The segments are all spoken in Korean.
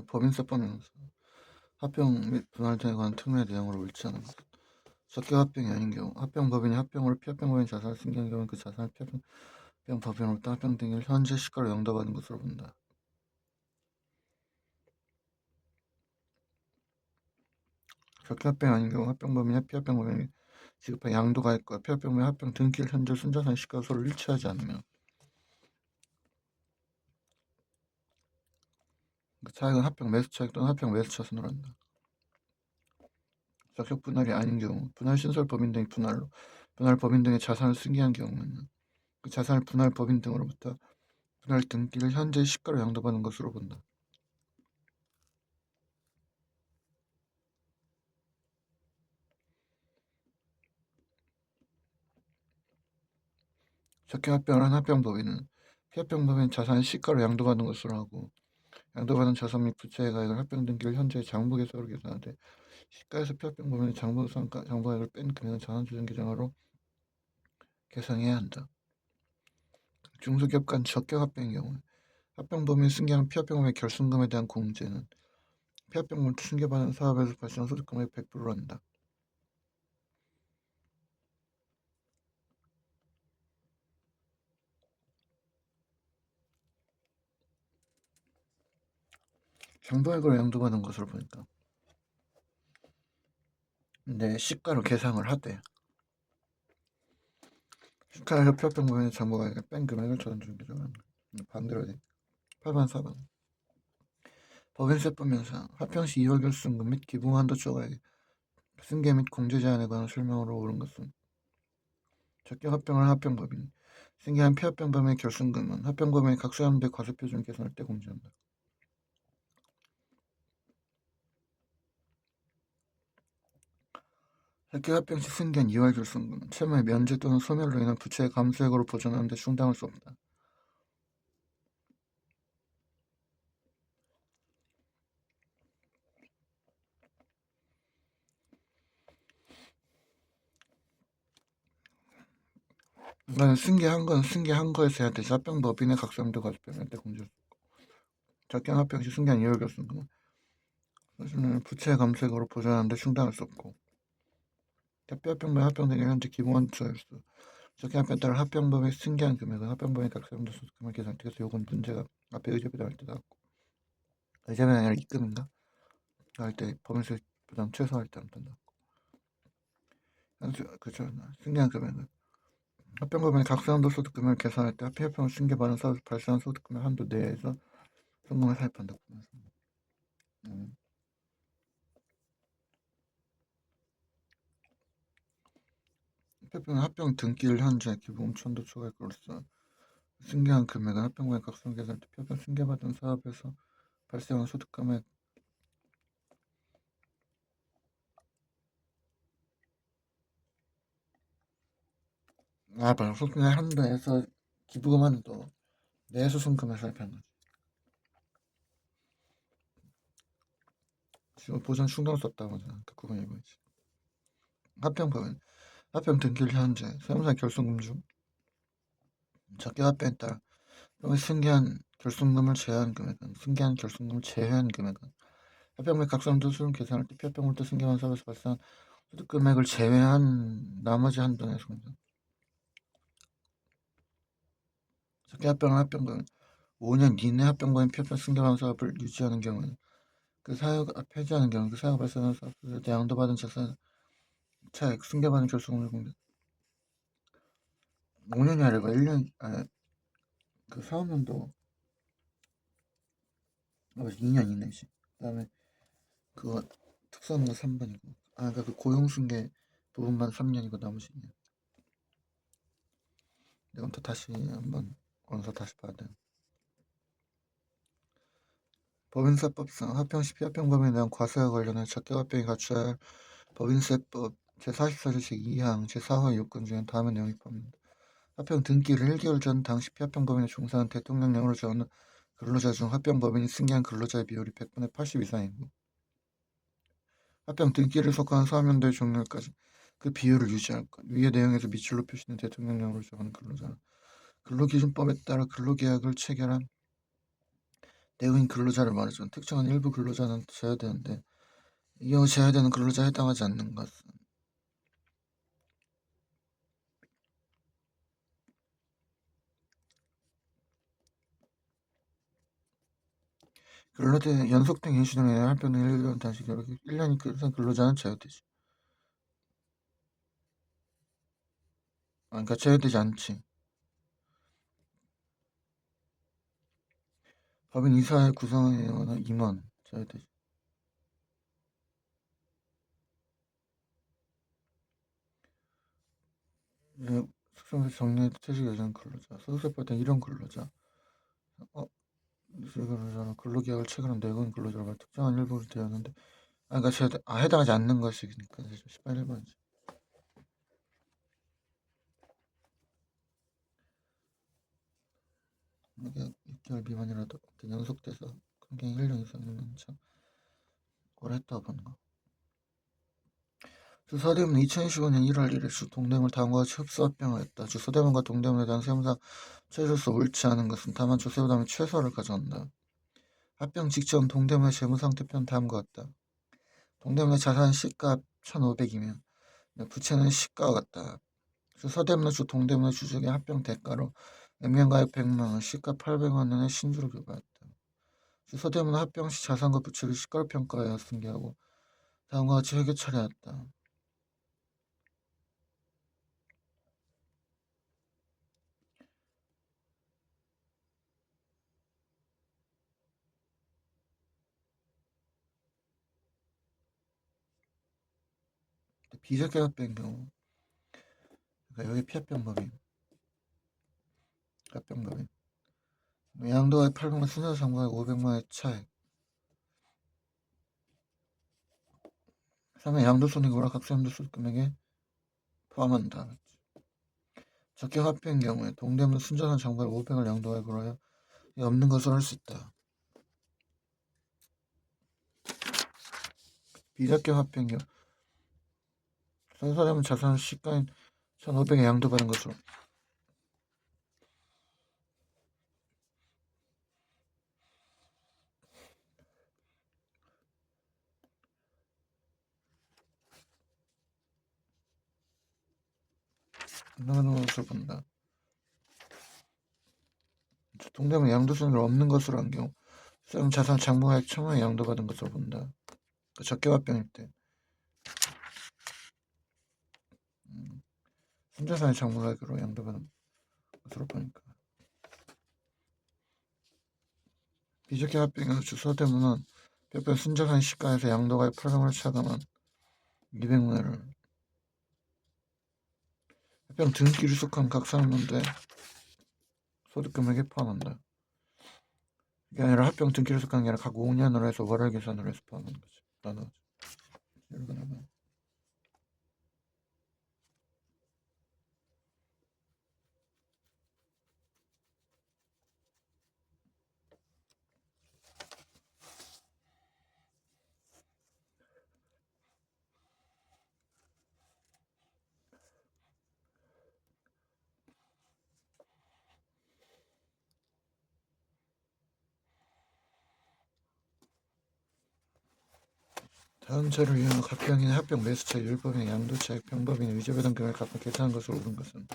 법인세법에서 합병 및 분할 등에 관한 특례 내용으로 옳지 않은 것. 적격 합병이 아닌 경우 합병법인이 합병으로 피합병법인 자산을 승계한 경우는 그 자산을 피합병법인으로부터 합병 등기를 현재 시가로 영도받은 것으로 본다. 적격 합병이 아닌 경우 합병법인이 피합병법인이 지급한 양도가액과 피합병법인 합병 등기를 현재 순자산 시가로 서로 일치하지 않으면 그 차액은 합병 매수 차익 또는 합병 매수 차순으로 한다. 적격 분할이 아닌 경우 분할 신설 법인 등이 분할 법인 등의 자산을 승계한 경우에는 그 자산을 분할 법인 등으로부터 분할 등기를 현재 시가로 양도받는 것으로 본다. 적격 합병을 한 합병법인은 피합병법인 자산을 시가로 양도받는 것으로 하고 양도받은 자산 및 부채의 가액을 합병 등기를 현재 장부계속으로 계산하되 시가에서 피합병법인의 장부가액을 뺀 금액은 자산조정 계정으로 계산해야 한다. 중소기업 간 적격 합병의 경우 합병법인이 승계한 피합병법의 결승금에 대한 공제는 피합병법을 승계받은 사업에서 발생한 소득금액 100%로 한다. 장부액으로 양도받은 것으로 보니까 근데 시가로 계상을 하되 시가에서 피합병법인의 장부가액을 뺀 금액을 자산조정계정으로 한다. 반대로 돼. 8번 4번 법인세법 면상 합병 시 이월 결승금 및 기부한도 초과액 승계 및 공제 제한에 관한 설명으로 옳은 것은 적격 합병을 합병법인 승계한 피합병법인의 결승금은 합병법인의 각수하는데 과세표준 계산할 때 공제한다. 적격 합병 시 승계한 이월 결승금은 채무의 면제 또는 소멸로 인한 부채의 감소액으로 보존하는 데 충당할 수 없다. 이건 승계한 건 승계한 거에서 해야 되지 합병법인의 각수하는데 과세표준할 때 공제할 수 없고 적격 합병 시 승계한 이월 결승금은 사실은 부채의 감소액으로 보존하는 데 충당할 수 없고 피합병법인 합병 등의 현재 기본 처일수 적격 합병에 따라 합병법에 승계한 금액은 합병법인 각세금도 소득금을 계산할 때 그래서 요건 문제가 앞에 의제배당할 때 나왔고 의제배당이 아니라 입금인가? 할 때 법인세 부담 최소화할 때 아무튼 나왔고 그쵸 승계한 금액은 합병법인의 각세금도 소득금을 계산할 때 합병을 승계받은 사업에서 발생한 소득금의 한도 내에서 성공을 살펴한다. 합병은 합병 등기를 현재 기본 천도 초과액으로서 승계한 금액은 합병법인 각세금 계산할 때 합병 승계받은 사업에서 발생한 소득금액 소득금의 한도에서 기부금 한도 내에서 송금을 살펴는 거지. 지금 보전 충당할 수 없다고 하잖아. 그 구간이 뭐지? 합병법은 합병 등기일 현재 세무사 결손금 중 적격 합병에 따라 승계한 결손금을 제외한 금액은 합병액 각성도 수준 계산할 때 피합병으로부터 승계한 사업에서 발생한 소득금액을 제외한 나머지 한도의 송금. 적격 합병은 합병금은 5년 이내 합병과인 피합병 승계한 사업을 유지하는 경우는 그 사유가 폐지하는 경우 그 사유가 발생한 사업에서 양도받은 자산 차액 승계받은 결손금을 공개 5년이 아니라 1년 그 사업년도 2년 이내지. 그다음에 그거 특수한 거 3번이고 그러니까 그 고용승계 부분만 3년이고 나머지 2년. 이건 또 다시 한번 원서 다시 봐야 돼. 법인세법상 합병 시 피합병법인에 대한 과세와 관련해 적격 합병이 갖춰야 할 법인세법 제44조 제2항 제4호 요건 중에 다음의 내용이 포함된다. 합병 등기를 1개월 전 당시 피합병법인에 종사한 대통령령으로 정하는 근로자 중 합병법인이 승계한 근로자의 비율이 100분의 80 이상이고 합병 등기를 속한 사업연도의 종료일까지 그 비율을 유지할 것. 위의 내용에서 밑줄로 표시된 대통령령으로 정하는 근로자는 근로기준법에 따라 근로계약을 체결한 내국인 근로자를 말하죠. 특정한 일부 근로자는 제외되는데 이 경우 제외되는 근로자에 해당하지 않는 것은 근로대 연속된 인수등에 할병 등 1년 단식 1년 이상 근로자는 제외되지. 그러니까 제외되지 않지. 법인 이사회 구성원은 임원 제외되지. 숙성에서 정리해 퇴직 예정 근로자, 소득세법 등 이런 근로자, 근로자는 근로계약을 체결한 내국인 근로자가 특정한 일부를 되었는데, 그러니까 해당하지 않는 것이니까 18번이지. 이게 6개월 미만이라도 연속돼서 굉장히 1년 이상이면 참 오래 했다고 보는 거. 주 서대문은 2015년 1월 1일 주 동대문 다음과 같이 흡수합병하였다. 주 서대문과 동대문에 대한 세무상 최소수 옳지 않은 것은 다만 주 세부담이 최소를 가져온다. 합병 직전 동대문의 재무상태표는 다음과 같다. 동대문의 자산 시가 1,500이면 부채는 시가와 같다. 주 서대문은 주 동대문의 주적의 합병 대가로 액면가액 100만원, 시가 800만원의 신주를 교부했다. 주 서대문은 합병 시 자산과 부채를 시가로 평가하여 승계하고 다음과 같이 회계 처리하였다. 비적계 합병 경우 그러니까 여기 피합병법이 합병법이 양도가액 800만, 순서 상과액 500만원의 차액 3회 양도손익으로 각수양도소득 금액에 포함한다. 적격 합병의 경우에 동대문 순자산 장부액 500을 양도액으로 하여 없는 것으로 할 수 있다. 비적격 합병의 경우 선사되면 자산 시가인 1,500에 양도받은 것으로 없는 것으로 본다. 동대문 양도손익을 없는 것으로 한 경우 수령 자산 장부액 1,000만에 양도받은 것으로 본다. 그 적격 합병일 때 순자산의 장부액으로 양도받은 것으로 보니까 비적격 합병에서 주서대문은 별별 순자산 시가에서 양도가액 800만을 차감한 200만원을 합병 등기를 속한 각 사람들의 소득금액에 포함한다. 이게 아니라 합병 등기를 속한 게 아니라 각 5년으로 해서 월월 계산으로 해서 포함하는 거지. 나눠. 읽어나면 다음 자를 위한 합병인 합병 매수차 율법인 양도차익 병법인 위조배당 금액을 각각 계산한 것으로 옳은 것은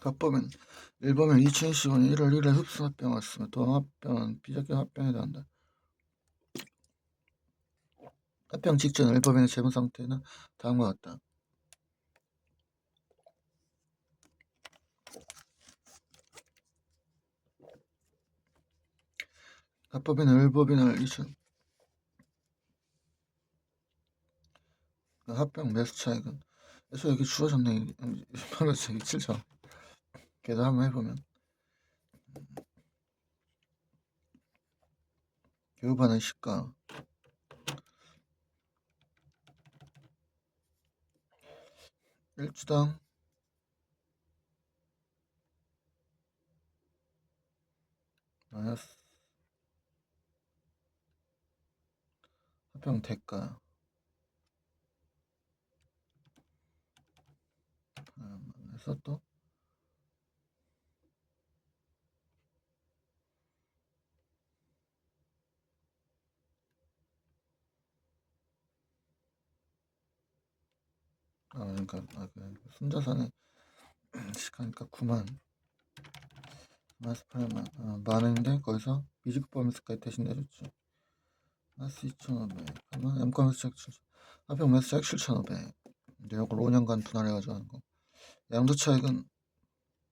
합법은 1범은 2015년 1월 1일 흡수합병 왔으며 도합병은 비적격 합병에 해당한다. 합병 직전 1법인의 재무상태는 다음과 같다. 합법인은 1법인을 합병 매수 차익은 그래서 여기 줄어졌네. 매수 차익이 7천. 계산 한번 해보면 교부받은 시가 일주당 마이너스 합병 대가 그래서 또 그러니까 순자산에 시가니까 9만 마이너스 8만 만원인데 거기서 미지급 매수까지 대신 내줬지. 마이너스 2,500 그러면 M가 매수차익 7,000 합병 매수차익 7,500 이제 이걸 5년간 분할해가지고 하는 거. 양도 차익은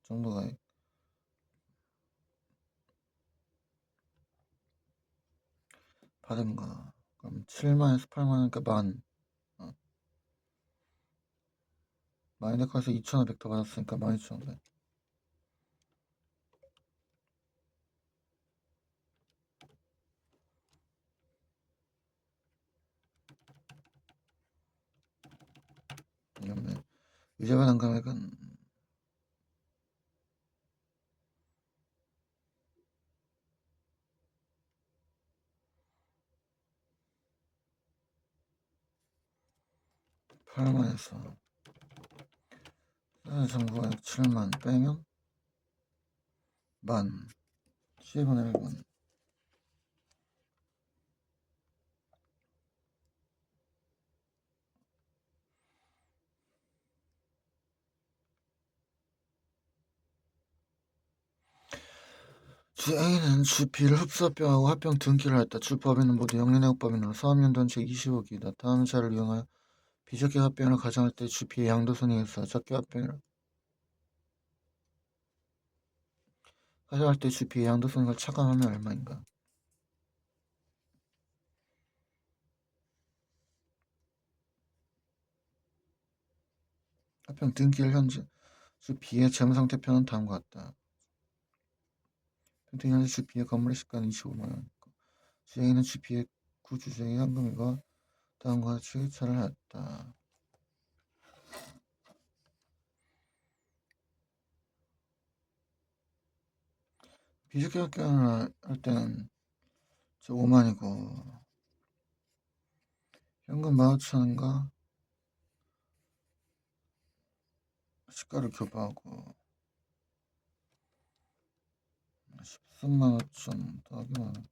정도가 받은 거 그럼 7만에서 8만이니까 만 만인데 거기서 2,500 더 받았으니까 12,500 이러면 이제 받은 금액은 8만에서 정부가 7만 빼면 만 10분의 1만 주 A는 주 B를 흡수합병하고 합병 등기를 했다. 주 법인은 모두 영리내국 법인으로 사업연도원칙 20억이다. 다음 자를 이용하여 비적격 합병을 가정할 때 주 B의 양도손익이 있어. 적격 합병을 가정할 때 주 B의 양도손익을 차감하면 얼마인가? 합병 등기일 현재 주 B의 재무상태표는 다음과 같다. 평택 현재 주 B의 건물의 시가는 25만원. 주 A는 주 B의 구주주의 현금이고 다음과 같이 의차를 하였다. 비적격 합병을 할 때는 5만이고 현금 15,000원과 시가를 교부하고 13만 5천 더하기 15,000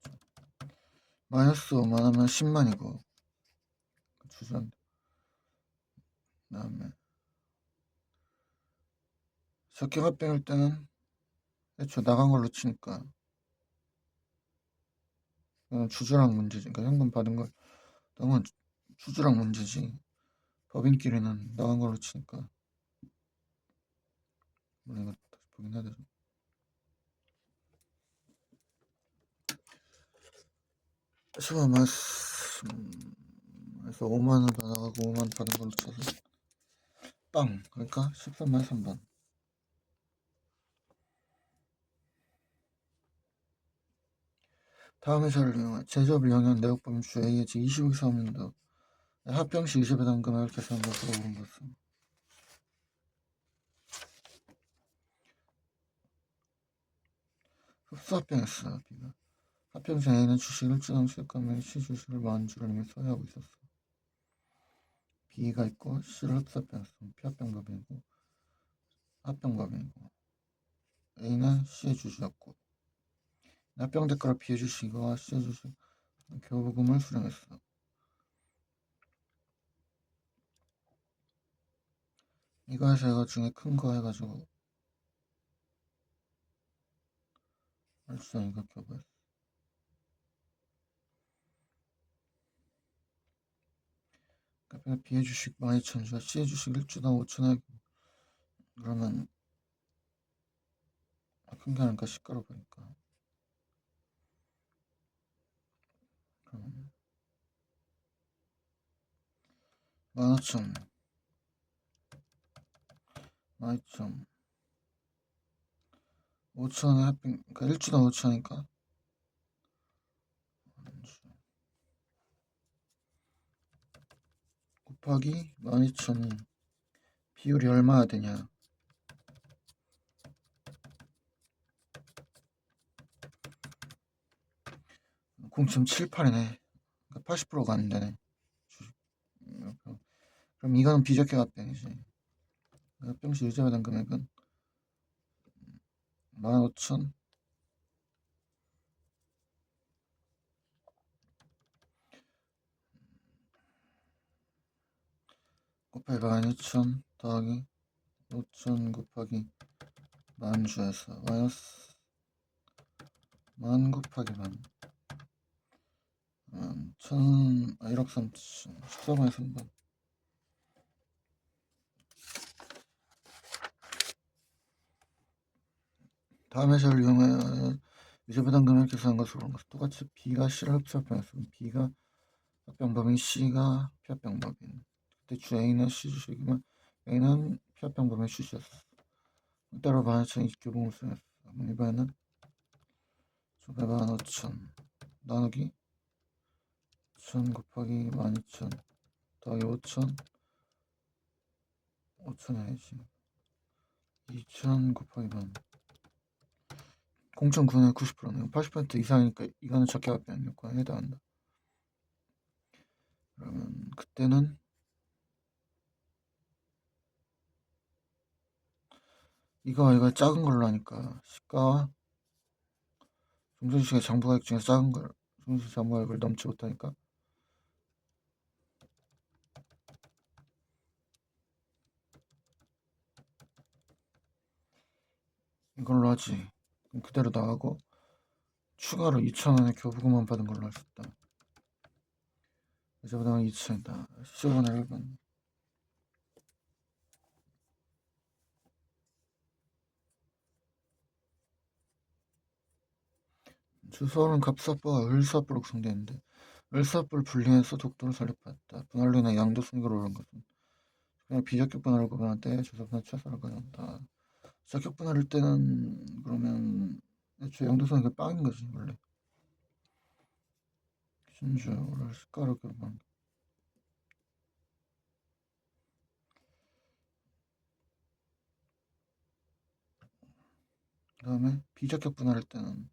마이너스 5만 하면 10만이고 주전 그 다음에 적격 합병할 때는 애초에 나간 걸로 치니까 그건 주주랑 문제지. 그러니까 현금 받은 걸 너무 주주랑 문제지. 법인끼리는 나간 걸로 치니까 물론 이거 다시 보긴 해야 되죠. 그래서 5만원 더 나가고 5만 받은 걸로 쳐서 빵 그러니까 13만 3번 다음 회사를 이용한 제조업을 이용한 내역법인 주 A의 제25기 사업연도 합병 시 의섭에 담은 금액을 계산한 것으로 옳은 것은 흡수합병했어. B가 합병 중 A는 주식을 일주당 수익금액 C 주식을 10,000주를 이미 소유하고 있었어. B가 있고 C를 흡수합병했어. 피합병법인이고 합병법인이고 A는 C의 주식이었고 합병 대가로 B의 주식과 C의 주식 교부금을 수령했어. 이거 해서 이거 중에 큰 거 해가지고 일주당 이거 교부했어. 그러니까 B의 주식 12,000주와 C의 주식 1주당 5,000원 그러면 큰 게 아닐까 시가로 보니까 그러면 15,000 12,000 5,000에 합병, 그러니까 1주당 5,000이니까 곱하기 12,000이 비율이 얼마나 되냐? (0.78이네) 그러니까 80%가 안 되네. 그럼 이거는 비적격 합병이지. 합병시 유지하던 금액은 15,000 곱하기 12,000 더하기 5,000 곱하기 10,000주에서 마이너스 10,000 곱하기 10,000 1억 3천 14번에 3번. 다음 해설을 이용하여 유지부담 금액 계산한 것으로 본 것은 똑같이 B가 C를 흡수합병했으면 B가 합병법인 C가 피합병법인. 그때 주 A는 C 주식이면 A는 피합병법인 주식이었어. 따로 12,000이 교봉을 수행했어. 이번에는 15,000 나누기 1,000 곱하기 12,000 더하기 5,000 5,000이지 2,000 곱하기 10,000 0.9는 90%는 80% 이상이니까 이거는 적합합병 효과에 해당한다. 그러면 그때는 이거 작은 걸로 하니까 시가와 종전주식의 장부가액 중에서 작은 걸 종전주식 장부가액을 넘지 못하니까 이걸로 하지. 그럼 그대로 나가고 추가로 2,000원의 교부금만 받은 걸로 할 수 있다. 이제보다는 2,000이다. 15분의 1분. 주소는 갑사부와 을사부로 구성되는데 을사부를 분리해서 독도를 설립했다. 분할로 인해 양도 순위로 오른 것은 그냥 비적격 분할을 구분할 때 주소분할 최소를 가져온다. 적격 분할일 때는 그러면 애초에 양도선이 그 빵인 거지 원래. 신주를 시가로 교부한. 그 다음에 비적격 분할일 때는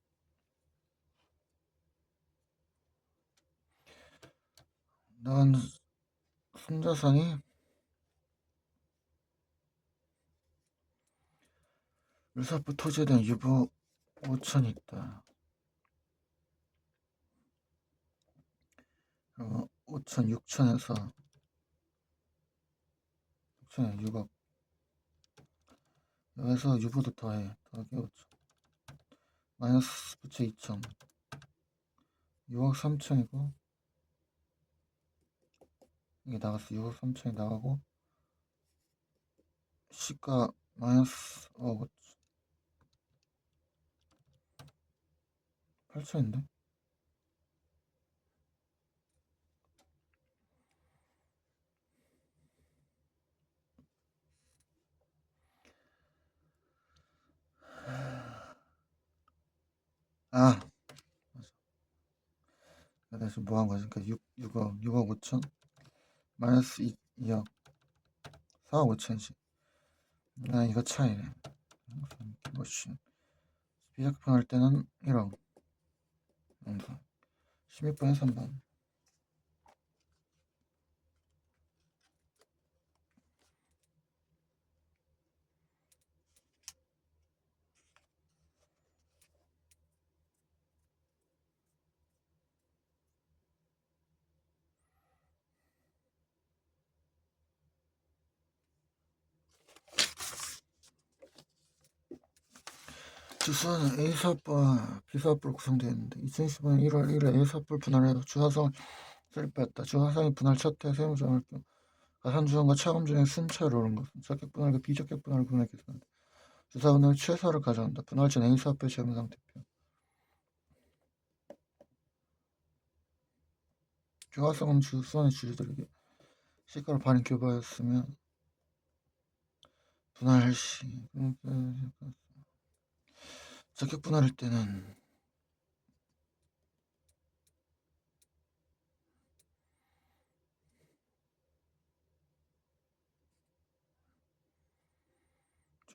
난 순자산이 을사부 토지에 대한 유보 5천이 있다. 그러면 5천 6천에서 6천에 6억 여기서 유보도 더해 더하기 5천 마이너스 부채 2천 6억 3천이고 이게 나갔어. 6억 3천이 나가고 시가 마이너스 5억 8천인데 아 내가 지금 뭐 한 거지? 그러니까 6억 5천 마이너스 2억 4억 5천씩 아 이거 차이네. 뭐지? 비작품 할 때는 1억 16번에 3번. 주소는 A사업부와 B사업부로 구성되어 있는데 2015년 1월 1일 A사업부를 분할해서 주화성을 설립했다. 주화성이 분할 첫해 세무조항을 경우 가산주항과 차감주의 순차로 오른 것은 적격 분할과 비적격 분할을 구분해 계산한다. 주사분할 최소를 가져간다. 분할 전 A사업부의 재무상태표. 주화성은 주수원의 주주들에게 시가로 반인 교바였으면 분할 시 적격 분할일 때는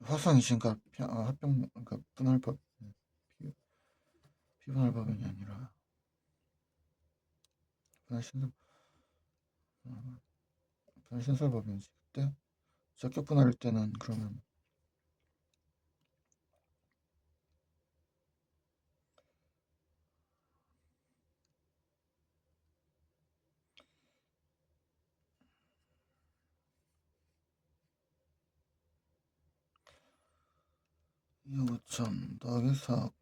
화성이신가 합병 그러니까 분할법 비분할 법인이 아니라 분할 신설 분할 신설 법인이지. 그때 적격 분할일 때는 그러면 이 5천 더하기 4억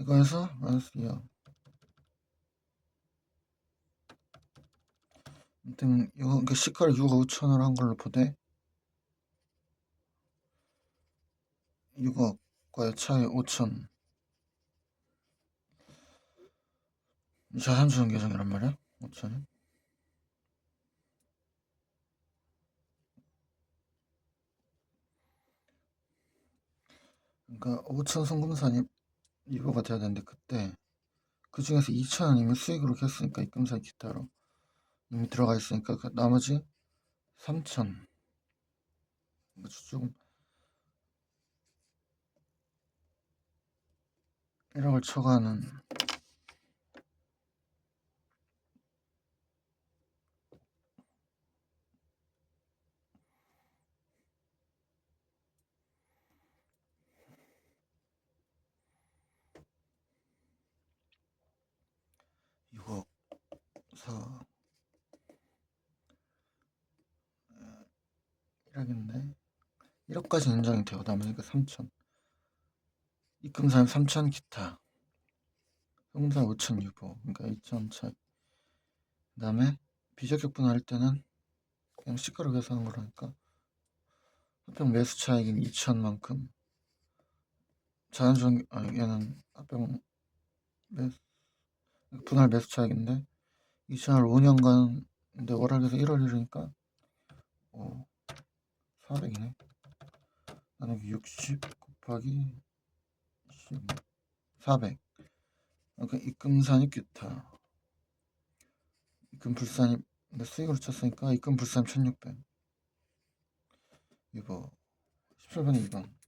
이거 해서 마이너스 2억. 아무튼 이거 그러니까 시가를 6억 5천으로 한 걸로 보되 6억과의 차이 5천 자산주행 계정이란 말이야. 5천이 그러니까 5천 송금산이 6억가 돼야 되는데 그때 그 중에서 2천은 이미 수익으로 했으니까 입금사의 기타로 이미 들어가 있으니까 그 나머지 3천 조금 1억을 초과하는 6억 4 1억인데 1억까지 인정이 되고 나머지가 3천 입금사는 3천 기타 송금사는 5천 유보 그러니까 2천 차이. 그 다음에 비적격 분할할 때는 그냥 시가로 계산한 거라니까 합병 매수 차익인 2천만큼 자연주행 얘는 합병 매수 분할 매수 차익인데 2천을 5년간 근데 월할에서 1월 1일이니까 400이네. 나누기 60 곱하기 10 400 그러니까 입금산입 기타 입금 불산입 근데 수익으로 쳤으니까 입금 불산입 1600 이거 17번에 2번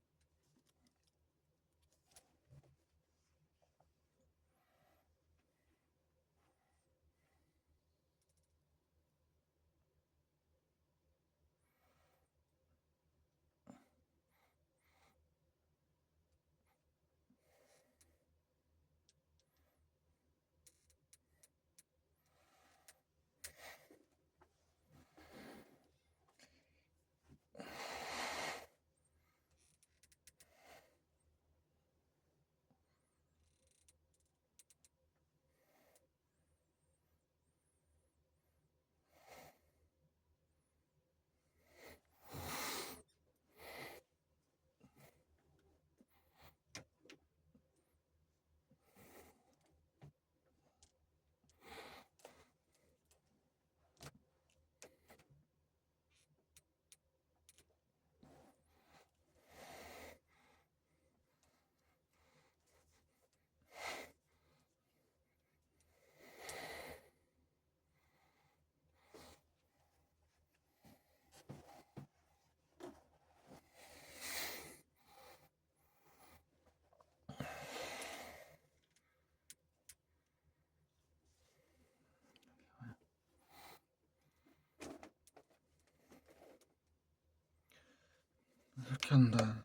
이렇게 한다.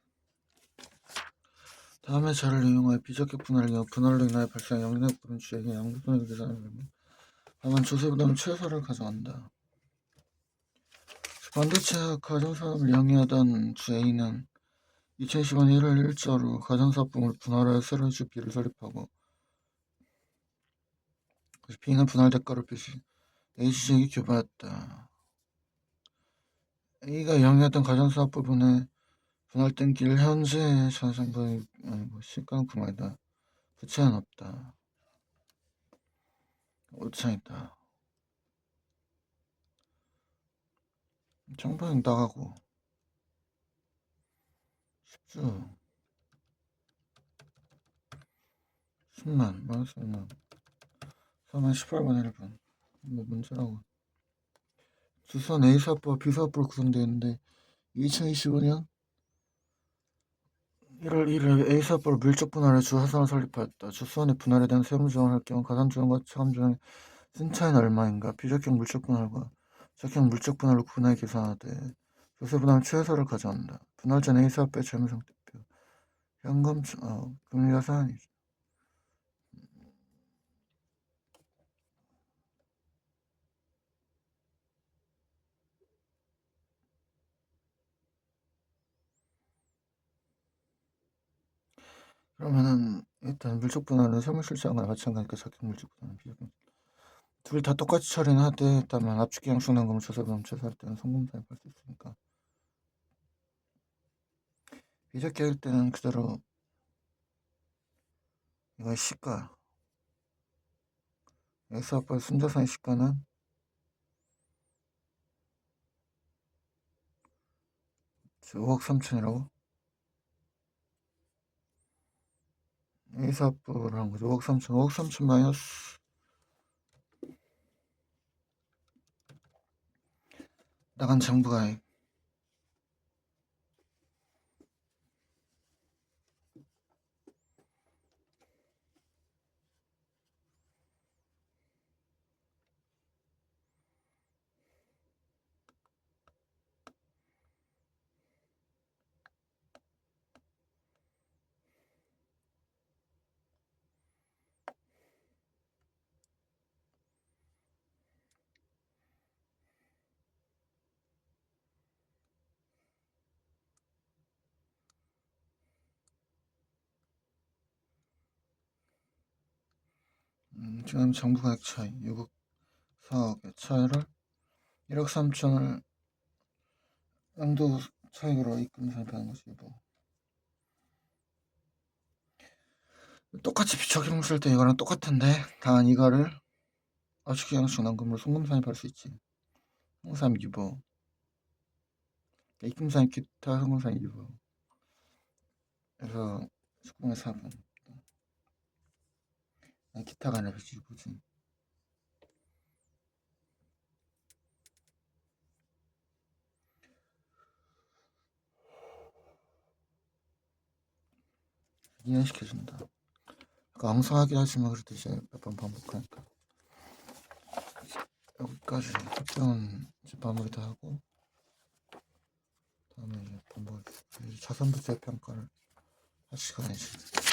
다음의 자를 이용하여 비적격 분할을 이용 분할로 인하여 발생한 영리적 부분 주에게 양도손익을 계산하려면 다만 조세보다는 최소를 가져간다. 반도체 가전사업을 영위하던 주 A는 2015년 1월 1일자로 가전사업부를 분할하여 새로운 주 B를 설립하고 B는 분할 대가로 표시 A주식이 교부하였다. A가 영위하던 가전사업 부분의 분할 등기를 현재 자산부의 시가는 구마이다. 부채는 없다. 오차 있다. 정방향 나가고 10주 10만 마이너스 1만 4만 18만 1분 뭐 문제라고. 주선 A사업부와 B사업부로 구성되어 있는데 2025년 1월 1일 A사업부로 밀접 분할해 주화선을 설립하였다. 주수원의 분할에 대한 세무 지원을 할 경우 가산 지원과 차감 지원의 쓴 차이는 얼마인가? 비적격 물적 분할과 적격 물적 분할로 분할 계산하되 조세 분할은 최소를 가져온다. 분할 전 A사업부의 재무 상태표 현금 금리가 사안이죠. 그러면은 일단 물적 분할은 세무실장과 마찬가지니까 적격 물적 분할은 비적격 둘 다 똑같이 처리는 하되 일단만 압축기형 순환금을 조세부담 최소할 때는 송금사에 팔 수 있으니까 비적격일 때는 그대로 이거 시가 X사업부의 순자산의 시가는 5억 3천이라고? A사업부라는 거죠. 5억 3천 5억 3천 마이너스 나간 장부가액 지금 장부가액 차이 6억 4억의 차이를 1억 3천을 양도 차익으로 입금 살펴하는 것이 뭐 똑같이 비적용 쓸 때 이거랑 똑같은데 단 이거를 압축기형 순환금으로 송금사에 팔 수 있지. 송금사 유보 입금사 기타 송금사 유보 그래서 19의 4분 기타가 아니라 유보지. 이해시켜준다. 그러니까 엉성하긴 하지만 그래도 이제 몇 번 반복하니까 여기까지 합병은 이제 마무리도 하고 다음에 이제 반복 자산부채 평가를 할 시간이지.